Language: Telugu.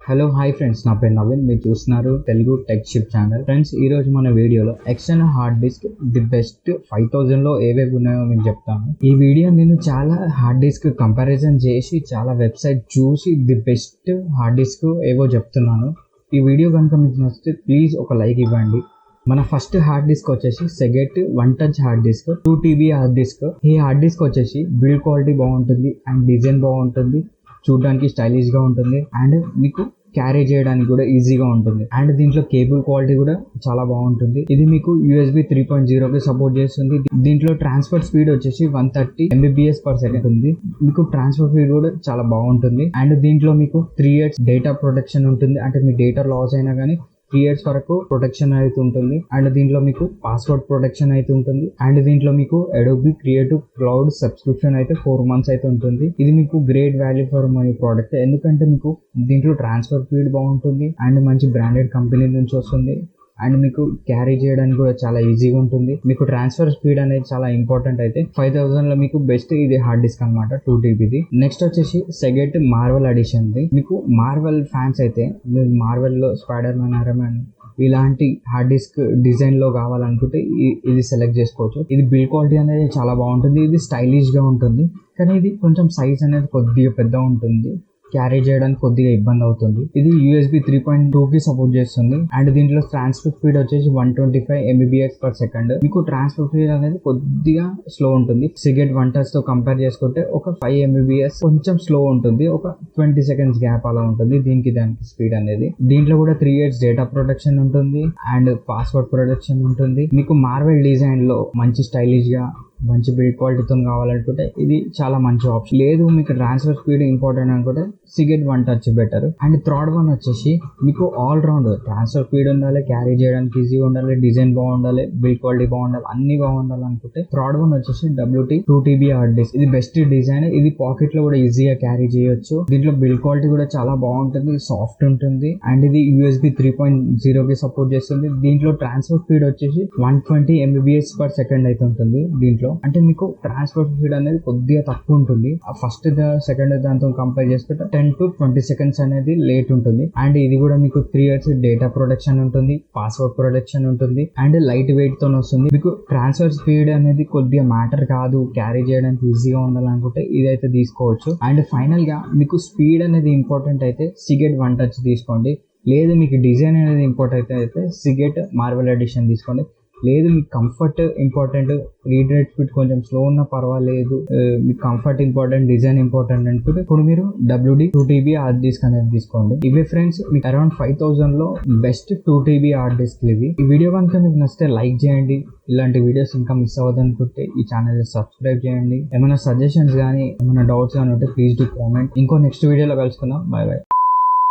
హలో హాయ్ ఫ్రెండ్స్, నా పేరు నవీన్. మీరు చూస్తున్నారు Telugu tech ship channel. Friends, ఈ రోజు మన వీడియోలో external hard disk the best 5000 లో ఏవేవి ఉన్నాయో మీకు చెప్తాను. ఈ వీడియో నేను చాలా హార్డ్ డిస్క్ కంపారిజన్ చేసి చాలా వెబ్సైట్ చూసి ది బెస్ట్ హార్డ్ డిస్క్ ఏవో చెప్తున్నాను. ఈ వీడియో కనుక మీకు నచ్చితే ప్లీజ్ ఒక లైక్ ఇవ్వండి. మన ఫస్ట్ హార్డ్ డిస్క్ వచ్చేసి సెగెట్ 1 touch hard disk 2 TB hard disk. ఈ హార్డ్ డిస్క్ వచ్చేసి బిల్డ్ క్వాలిటీ బాగుంటుంది అండ్ డిజైన్ బాగుంటుంది, చూడడానికి స్టైలిష్ గా ఉంటుంది అండ్ మీకు క్యారీ చేయడానికి కూడా ఈజీగా ఉంటుంది. అండ్ దీంట్లో కేబుల్ క్వాలిటీ కూడా చాలా బాగుంటుంది. ఇది మీకు USB 3.0 కి సపోర్ట్ చేస్తుంది. దీంట్లో ట్రాన్స్ఫర్ స్పీడ్ వచ్చేసి 130 Mbps/s ఉంది. మీకు ట్రాన్స్ఫర్ స్పీడ్ కూడా చాలా బాగుంటుంది. అండ్ దీంట్లో మీకు 3 years డేటా ప్రొటెక్షన్ ఉంటుంది. అంటే మీ డేటా లాస్ అయినా కానీ 3 years వరకు ప్రొటెక్షన్ అయితే ఉంటుంది. అండ్ దీంట్లో మీకు పాస్వర్డ్ ప్రొటెక్షన్ అయితే ఉంటుంది. అండ్ దీంట్లో మీకు అడోబీ క్రియేటివ్ క్లౌడ్ సబ్స్క్రిప్షన్ అయితే 4 months అయితే ఉంటుంది. ఇది మీకు great value for money product, ఎందుకంటే మీకు దీంట్లో ట్రాన్స్ఫర్ స్పీడ్ బాగుంటుంది అండ్ మంచి బ్రాండెడ్ కంపెనీ నుంచి వస్తుంది. అండ్ మీకు క్యారీ చేయడానికి కూడా చాలా ఈజీగా ఉంటుంది. మీకు ట్రాన్స్ఫర్ స్పీడ్ అనేది చాలా ఇంపార్టెంట్. అయితే 5000 లో మీకు బెస్ట్ ఇది హార్డ్ డిస్క్ అనమాట, 2 TBది. నెక్స్ట్ వచ్చేసి సెగెట్ మార్వెల్ ఎడిషన్. మీకు మార్వెల్ ఫ్యాన్స్ అయితే మీరు మార్వెల్ లో స్పైడర్ మ్యాన్, ఐరన్ మ్యాన్ ఇలాంటి హార్డ్ డిస్క్ డిజైన్ లో కావాలనుకుంటే ఇది సెలెక్ట్ చేసుకోవచ్చు. ఇది బిల్డ్ క్వాలిటీ అనేది చాలా బాగుంటుంది. ఇది స్టైలిష్ గా ఉంటుంది, కానీ ఇది కొంచెం సైజ్ అనేది కొద్దిగా పెద్ద ఉంటుంది, క్యారీ చేయడానికి కొద్దిగా ఇబ్బంది అవుతుంది. ఇది USB 3.2 కి సపోర్ట్ చేస్తుంది. అండ్ దీంట్లో ట్రాన్స్ఫర్ స్పీడ్ వచ్చేసి 125 Mbps/s. మీకు ట్రాన్స్ఫర్ స్పీడ్ అనేది కొద్దిగా స్లో ఉంటుంది. సిగెట్ 1 టచ్ తో కంపేర్ చేసుకుంటే ఒక 5 Mbps కొంచెం స్లో ఉంటుంది, ఒక 20 seconds గ్యాప్ అలా ఉంటుంది దానికి స్పీడ్ అనేది. దీంట్లో కూడా 3 years డేటా ప్రొటెక్షన్ ఉంటుంది అండ్ పాస్వర్డ్ ప్రొటెక్షన్ ఉంటుంది. మీకు మార్వెల్ డిజైన్ లో మంచి స్టైలిష్ గా మంచి బిల్డ్ క్వాలిటీతో కావాలనుకుంటే ఇది చాలా మంచి ఆప్షన్. లేదు మీకు ట్రాన్స్ఫర్ స్పీడ్ ఇంపార్టెంట్ అనుకుంటే సిగెట్ 1 touch better. And third one వచ్చేసి మీకు ఆల్ రౌండ్ ట్రాన్స్ఫర్ స్పీడ్ ఉండాలి, క్యారీ చేయడానికి ఈజీగా ఉండాలి, డిజైన్ బాగుండాలి, బిల్డ్ క్వాలిటీ బాగుండాలి, అన్ని బాగుండాలి అనుకుంటే థర్డ్ వన్ వచ్చేసి WT 2 TB హార్డ్ డిస్క్. ఇది బెస్ట్ డిజైన్. ఇది పాకెట్ లో కూడా ఈజీగా క్యారీ చేయొచ్చు. దీంట్లో బిల్డ్ క్వాలిటీ కూడా చాలా బాగుంటుంది, సాఫ్ట్ ఉంటుంది. అండ్ ఇది USB 3.0 కి సపోర్ట్ చేస్తుంది. దీంట్లో ట్రాన్స్ఫర్ స్పీడ్ వచ్చేసి 120 Mbps/s అయితే ఉంటుంది. దీంట్లో అంటే మీకు ట్రాన్స్ఫర్ స్పీడ్ అనేది కొద్దిగా తక్కువ ఉంటుంది. ఫస్ట్ సెకండ్ దాంతో కంపేర్ చేసుకుంటే 10 to 20 seconds అనేది లేట్ ఉంటుంది. అండ్ ఇది కూడా మీకు 3 years డేటా ప్రొటెక్షన్ ఉంటుంది, పాస్వర్డ్ ప్రొటెక్షన్ ఉంటుంది అండ్ లైట్ వెయిట్ తో వస్తుంది. మీకు ట్రాన్స్ఫర్ స్పీడ్ అనేది కొద్దిగా మ్యాటర్ కాదు, క్యారీ చేయడానికి ఈజీగా ఉండాలనుకుంటే ఇదైతే తీసుకోవచ్చు. అండ్ ఫైనల్ గా మీకు స్పీడ్ అనేది ఇంపార్టెంట్ అయితే సిగెట్ 1 టచ్ తీసుకోండి. లేదు మీకు డిజైన్ అనేది ఇంపార్టెంట్ అయితే సిగెట్ మార్వెల్ ఎడిషన్ తీసుకోండి. లేదు మీకు comfort important, read write speed కొంచెం స్లో ఉన్నా పర్వాలేదు, మీకు కంఫర్ట్ ఇంపార్టెంట్, డిజైన్ ఇంపార్టెంట్ అనుకుంటే ఇప్పుడు మీరు WD 2 TB హార్డ్ డిస్క్ అనేది తీసుకోండి. ఇవే ఫ్రెండ్స్ మీకు అరౌండ్ 5000 లో బెస్ట్ 2 TB హార్డ్ డిస్క్ ఇవి. ఈ వీడియో కనుక మీకు నచ్చితే లైక్ చేయండి. ఇలాంటి వీడియోస్ ఇంకా మిస్ అవ్వదు అనుకుంటే ఈ ఛానల్ సబ్స్క్రైబ్ చేయండి. ఏమైనా సజెషన్స్ కానీ ఏమైనా డౌట్స్ కానీ ఉంటే ప్లీజ్ డూ కామెంట్. ఇంకో నెక్స్ట్ వీడియోలో కలుసుకుందాం. By by.